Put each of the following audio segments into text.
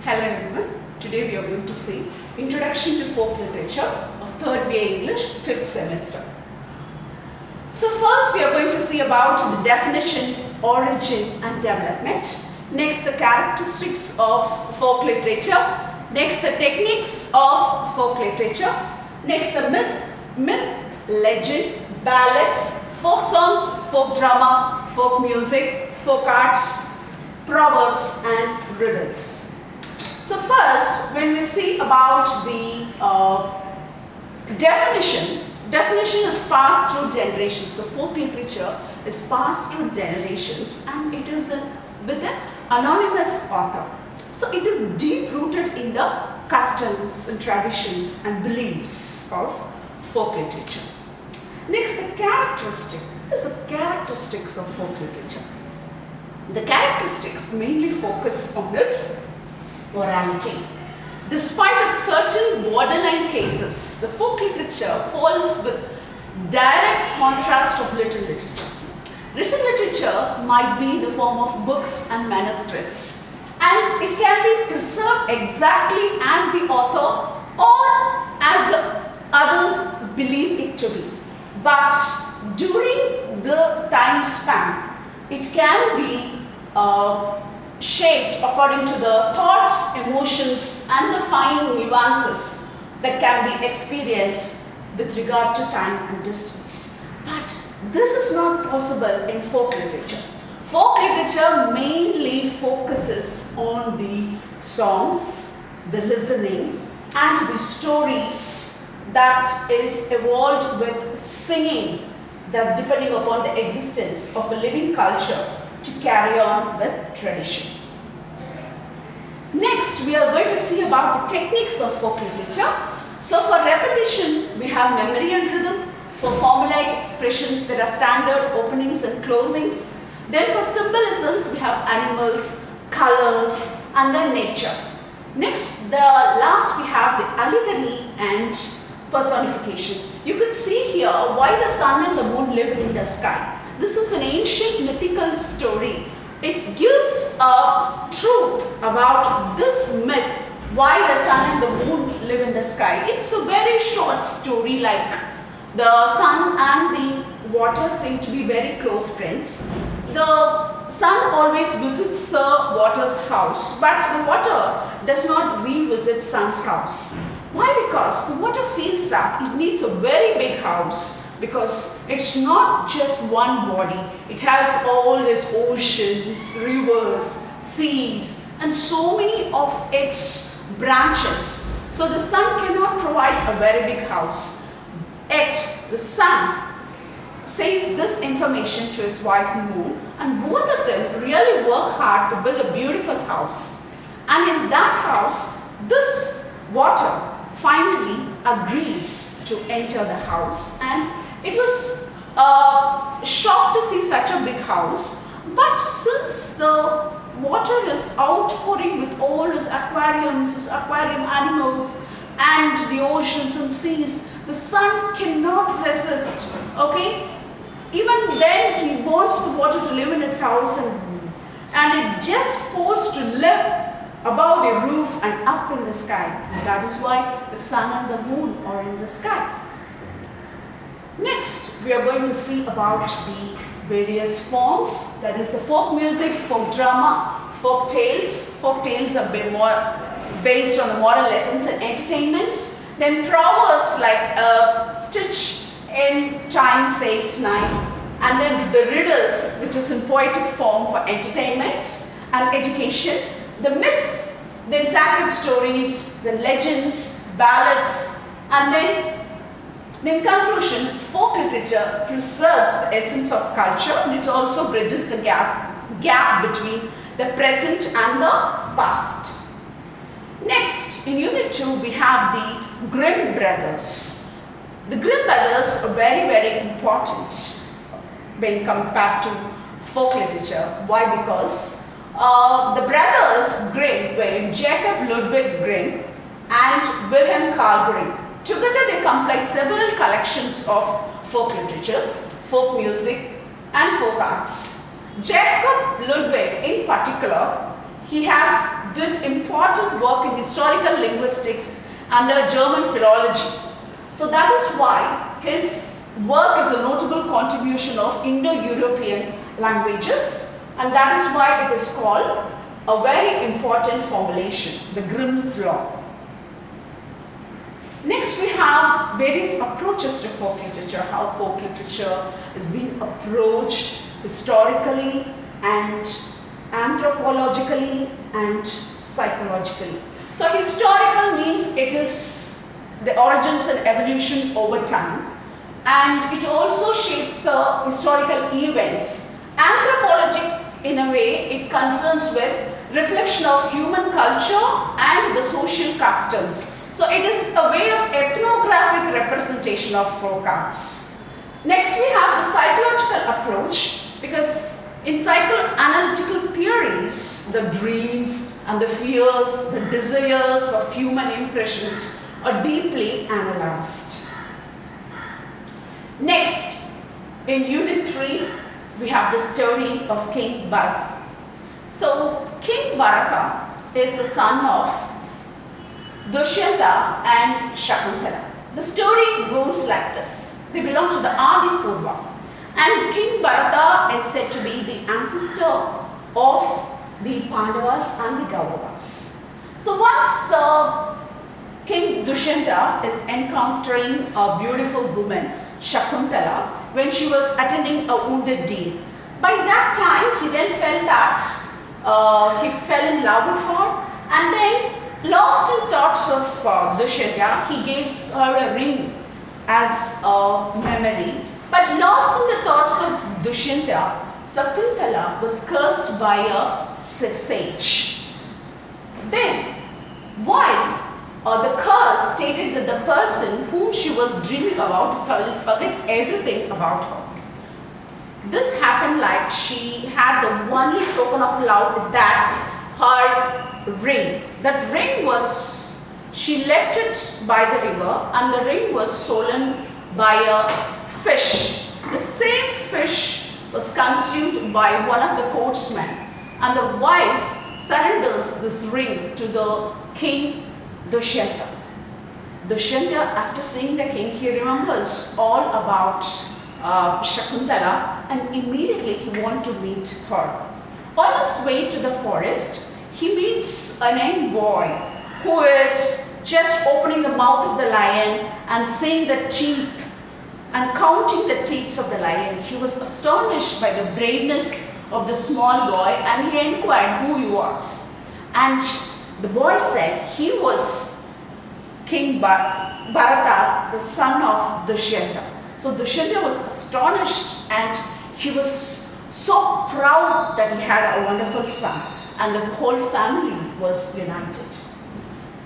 Hello everyone. Today we are going to see Introduction to Folk Literature of 3rd BA English 5th semester. So first we are going to see about the definition, origin and development. Next the characteristics of folk literature. Next the techniques of folk literature. Next the myth, legend, ballads, folk songs, folk drama, folk music, folk arts, proverbs and riddles. So first, when we see about the definition is passed through generations. So folk literature is passed through generations and it is with an anonymous author. So it is deep rooted in the customs and traditions and beliefs of folk literature. Next, the characteristics of folk literature. The characteristics mainly focus on its morality. Despite of certain borderline cases, the folk literature falls with direct contrast of written literature. Written literature might be in the form of books and manuscripts, and it can be preserved exactly as the author or as the others believe it to be. But during the time span, it can be shaped according to the thoughts, emotions and the fine nuances that can be experienced with regard to time and distance. But this is not possible in folk literature. Folk literature mainly focuses on the songs, the listening and the stories that is evolved with singing, that's depending upon the existence of a living culture to carry on with tradition. Next, we are going to see about the techniques of folk literature. So for repetition, we have memory and rhythm. For formulaic expressions, there are standard openings and closings. Then for symbolisms, we have animals, colors, and then nature. Next, the last we have the allegory and personification. You could see here why the sun and the moon lived in the sky. This is an ancient mythical story. It gives a truth about this myth, why the sun and the moon live in the sky. It's a very short story, like the sun and the water seem to be very close friends. The sun always visits the water's house, but the water does not revisit sun's house. Why? Because the water feels that it needs a very big house, because it's not just one body. It has all its oceans, rivers, seas and so many of its branches. So the sun cannot provide a very big house. Yet the sun says this information to his wife Moon, and both of them really work hard to build a beautiful house. And in that house, this water finally agrees to enter the house, and it was shocked to see such a big house. But since the water is outpouring with all its aquariums, its aquarium animals and the oceans and seas, the sun cannot resist. Okay, even then he wants the water to live in its house, and it just forced to live above the roof and up in the sky. And that is why the sun and the moon are in the sky. Next, we are going to see about the various forms, that is the folk music, folk drama, folk tales. Folk tales are based on the moral lessons and entertainments. Then proverbs like stitch in time saves nine. And then the riddles, which is in poetic form for entertainment and education. The myths, then sacred stories, the legends, ballads, and then in conclusion, folk literature preserves the essence of culture, and it also bridges the gap between the present and the past. Next, in Unit 2, we have the Grimm brothers. The Grimm brothers are very, very important when compared to folk literature. Why? Because the brothers Grimm were Jacob Ludwig Grimm and Wilhelm Carl Grimm. Together they compiled several collections of folk literatures, folk music and folk arts. Jacob Ludwig in particular, He has did important work in historical linguistics under German philology. So that is why his work is a notable contribution of Indo-European languages, and that is why it is called a very important formulation, the Grimm's Law. Next we have various approaches to folk literature, how folk literature is being approached historically and anthropologically and psychologically. So historical means it is the origins and evolution over time, and it also shapes the historical events. Anthropologic, in a way, it concerns with reflection of human culture and the social customs. So it is a way of ethnographic representation of folk arts. Next we have the psychological approach, because in psychoanalytical theories, the dreams and the fears, the desires of human impressions are deeply analyzed. Next, in Unit 3, we have the story of King Bharata. So, King Bharata is the son of Dushyanta and Shakuntala. The story goes like this. They belong to the Adi Purva. And King Bharata is said to be the ancestor of the Pandavas and the Kauravas. So once the King Dushyanta is encountering a beautiful woman, Shakuntala, when she was attending a wounded deer. By that time, he then felt that he fell in love with her, and then lost in thoughts of Dushyanta, he gives her a ring as a memory. But lost in the thoughts of Dushyanta, Shakuntala was cursed by a sage. Then, while the curse stated that the person whom she was dreaming about will forget everything about her. This happened like she had the only token of love is that her ring. That ring was, she left it by the river, and the ring was stolen by a fish. The same fish was consumed by one of the courtsmen, and the wife surrenders this ring to the king Dushyanta. Dushyanta, after seeing the king, he remembers all about Shakuntala, and immediately he wants to meet her. On his way to the forest, he meets a young boy who is just opening the mouth of the lion and seeing the teeth and counting the teeth of the lion. He was astonished by the braveness of the small boy, and he inquired who he was. And the boy said he was King Bharata, the son of Dushyanta. So Dushyanta was astonished, and he was so proud that he had a wonderful son, and the whole family was united.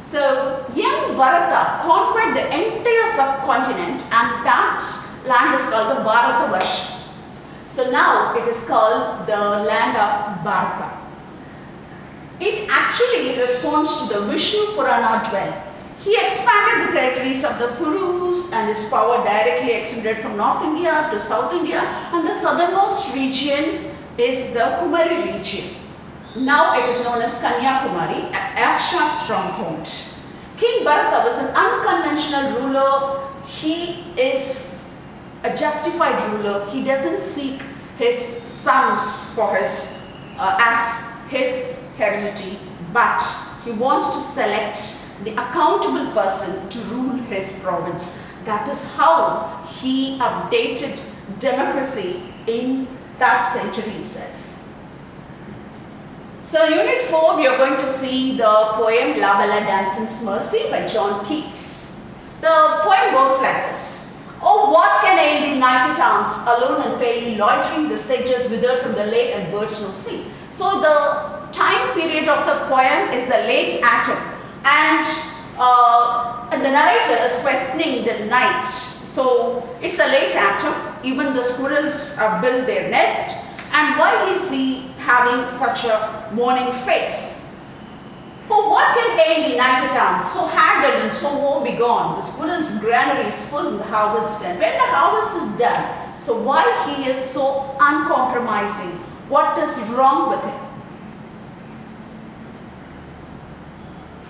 So young Bharata conquered the entire subcontinent, and that land is called the Bharatavarsha. So now it is called the land of Bharata. It actually responds to the Vishnu Purana 12. He expanded the territories of the Purus, and his power directly extended from North India to South India, and the southernmost region is the Kumari region. Now it is known as Kanyakumari, Yaksha's stronghold. King Bharata was an unconventional ruler. He is a justified ruler. He doesn't seek his sons for his as his heredity, but he wants to select the accountable person to rule his province. That is how he updated democracy in that century itself. So Unit 4, we are going to see the poem La Bella Danson's Mercy by John Keats. The poem goes like this. Oh, what can ail the knight at arms, alone and palely loitering, the sedges withered from the lake and birds no sing. So the time period of the poem is the late autumn, and the narrator is questioning the knight. So it's a late autumn, even the squirrels have built their nest, and why is he having such a mourning face? Oh, what can ail the knight at arms, so haggard and so woe-begone? The squirrel's granary is full in the harvest, and when the harvest is done, so why he is so uncompromising? What is wrong with him?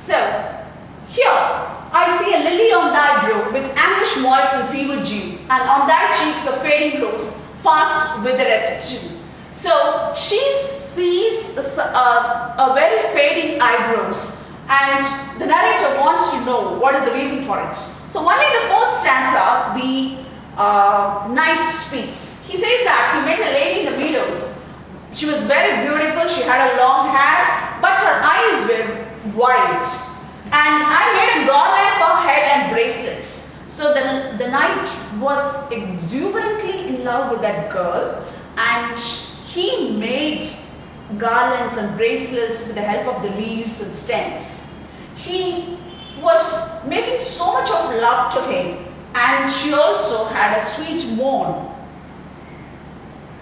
So, here I see a lily on thy brow with anguish moist and fever dew, and on thy cheeks a fading rose fast withereth too. So she sees a very fading eyebrows, and the narrator wants to know what is the reason for it. So only in the fourth stanza the knight speaks. He says that he met a lady in the meadows. She was very beautiful, she had a long hair, but her eyes were white. And I made a garland for her head and bracelets. So the knight was exuberantly in love with that girl, and he made garlands and bracelets with the help of the leaves and stems. He was making so much of love to him, and she also had a sweet moan.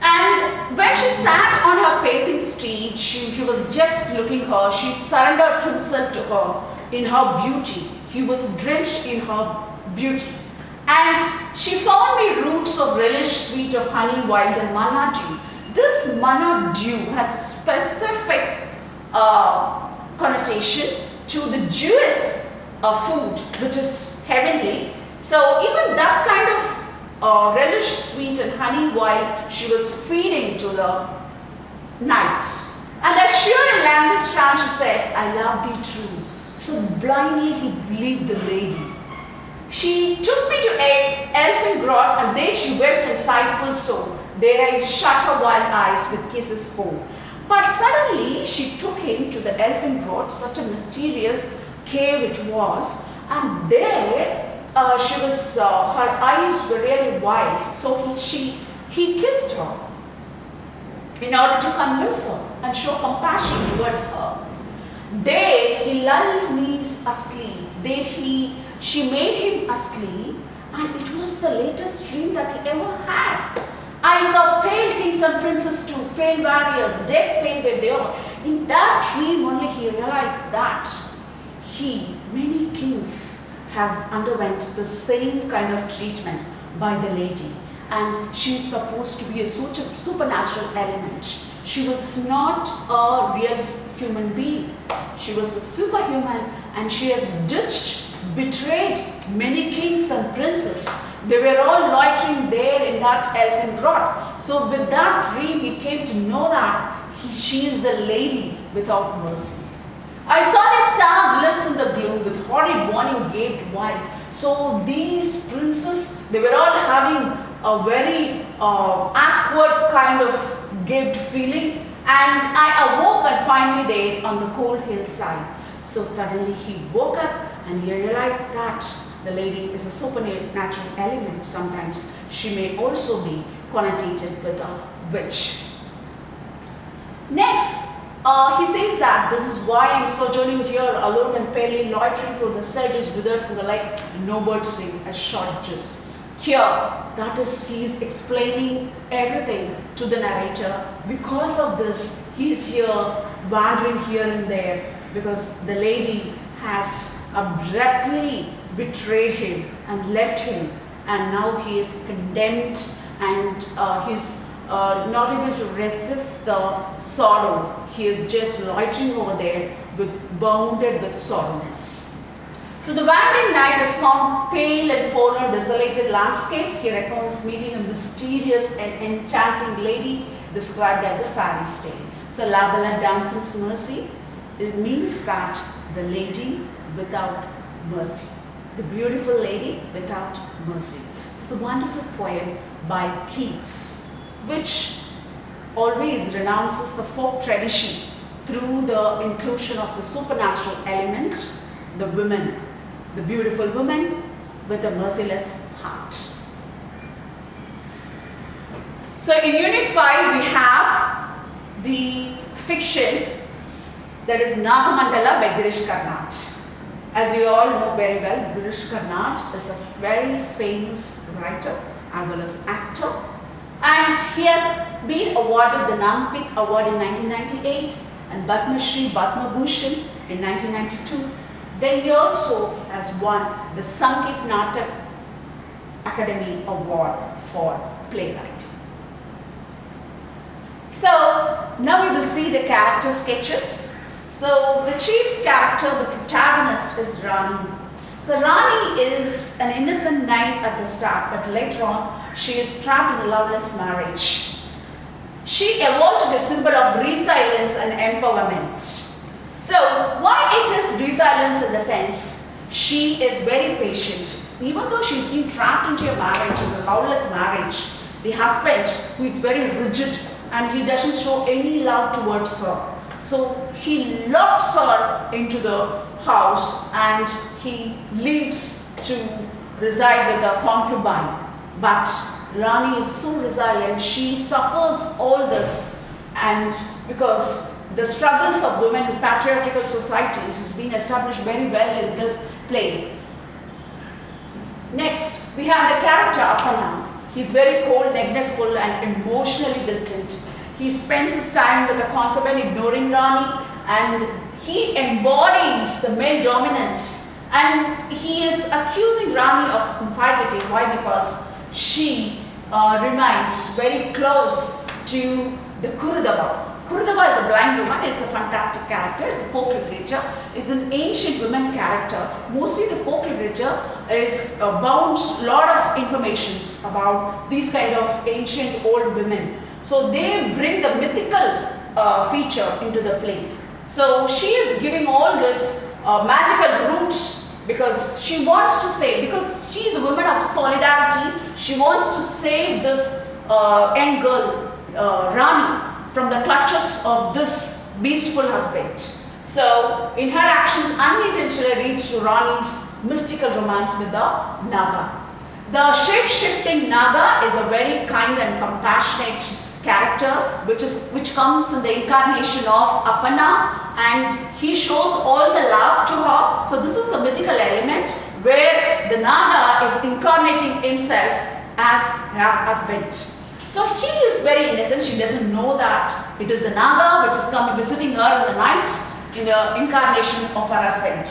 And when she sat on her pacing steed, he was just looking her. She surrendered himself to her in her beauty. He was drenched in her beauty. And she found me roots of relish sweet of honey, wild and manna dew. This manna dew has a specific connotation to the Jewish food, which is heavenly. So even that kind of relish sweet and honey wild she was feeding to the knight. And as sure in language strong she said, I love thee true. So blindly he believed the lady. She took me to a elfin grot, and there she wept in sightful soul. There I shut her wild eyes with kisses full. But suddenly she took him to the elfin grot, such a mysterious cave it was, and there her eyes were really wild. So he kissed her in order to convince her and show compassion towards her. There he lulled me asleep. There she made him asleep, and it was the latest dream that he ever had. I saw pale kings and princes too, pale warriors, dead pale where they are. In that dream only he realized that many kings have underwent the same kind of treatment by the lady, and she is supposed to be a supernatural element. She was not a real human being. She was a superhuman, and she has betrayed many kings and princes. They were all loitering there in that elfin grot. So with that dream he came to know that she is the lady without mercy. I saw their starved lips in the gloom with horrid warning gaped wide. So these princes, they were all having a very awkward kind of gaped feeling, and I awoke and finally there on the cold hillside. So suddenly he woke up and he realized that the lady is a supernatural element. Sometimes she may also be connotated with a witch. Next, he says that this is why I am sojourning here alone and palely loitering through the sedges withered from the lake, no birds sing a short gist. Here, that is, he is explaining everything to the narrator. Because of this, he is here wandering here and there, because the lady has abruptly betrayed him and left him, and now he is condemned, and he's not able to resist the sorrow. He is just loitering over there, bounded with sorrowness. So the wandering knight is found pale and forlorn, desolated landscape. He recounts meeting a mysterious and enchanting lady described as the fairy's tale. So La Belle Damicel's mercy, it means that the lady without mercy, the beautiful lady without mercy. So it's a wonderful poem by Keats, which always renounces the folk tradition through the inclusion of the supernatural element, the woman, the beautiful woman with a merciless heart. So in Unit 5 we have the fiction, that is Nagamandala by Girish Karnad. As you all know very well, Girish Karnad is a very famous writer as well as actor, and he has been awarded the Gnanpith Award in 1998 and Padma Shri Padma Bhushan in 1992. Then he also has won the Sangeet Natak Academy Award for playwriting. So now we will see the character sketches. So the chief character, the protagonist, is Rani. So Rani is an innocent knight at the start, but later on she is trapped in a loveless marriage. She evolves to be a symbol of resilience and empowerment. So why it is resilience in the sense she is very patient. Even though she's been trapped into a marriage, in a loveless marriage, the husband, who is very rigid and he doesn't show any love towards her. So he locks her into the house and he leaves to reside with a concubine. But Rani is so resilient, she suffers all this, and because the struggles of women in patriarchal societies has been established very well in this play. Next, we have the character Apana. He's very cold, neglectful and emotionally distant. He spends his time with the concubine, ignoring Rani, and he embodies the male dominance, and he is accusing Rani of infidelity. Why? Because she remains very close to the Kurudava. Kurudava is a blind woman. It's a fantastic character. It's a folk literature. It's an ancient woman character. Mostly the folk literature is bounds a lot of informations about these kind of ancient old women. So they bring the mythical feature into the play. So she is giving all this magical roots because she wants to save, because she is a woman of solidarity, she wants to save this young girl, Rani, from the clutches of this beastful husband. So in her actions unintentionally leads to Rani's mystical romance with the Naga. The shape-shifting Naga is a very kind and compassionate character which comes in the incarnation of Apana, and he shows all the love to her. So this is the mythical element where the Naga is incarnating himself as her husband. So she is very innocent. She doesn't know that it is the Naga which is coming visiting her in the nights in the incarnation of her husband.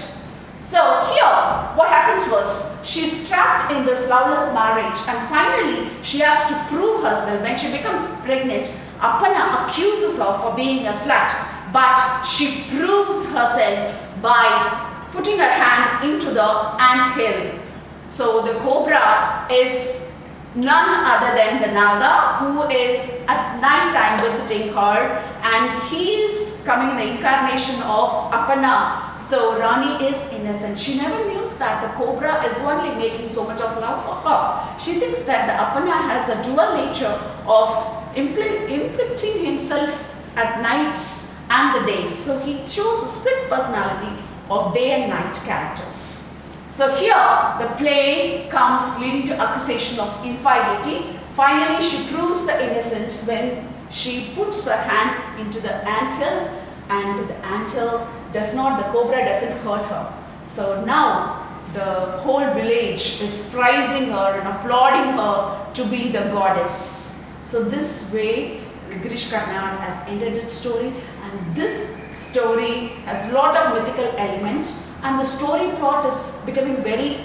So here what happens was she is trapped in this loveless marriage, and finally she has to prove herself. When she becomes pregnant, Apana accuses her for being a slut, but she proves herself by putting her hand into the ant hill. So the cobra is none other than the Naga, who is at night time visiting her, and he is coming in the incarnation of Apana. So Rani is innocent. She never knew that the cobra is only making so much of love for her. She thinks that the Apana has a dual nature of inflicting himself at nights and the days. So he shows a split personality of day and night characters. So here the play comes leading to accusation of infidelity. Finally she proves the innocence when she puts her hand into the anthill, and the anthill does not, the cobra doesn't hurt her. So now the whole village is praising her and applauding her to be the goddess. So this way Girish Karnad has ended its story, and this story has a lot of mythical elements, and the story plot is becoming very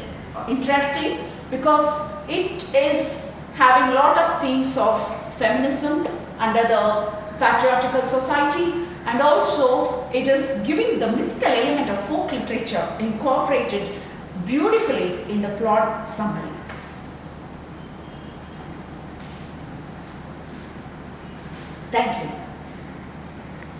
interesting because it is having a lot of themes of feminism under the patriarchal society, and also it is giving the mythical element of folk literature incorporated beautifully in the plot summary. Thank you.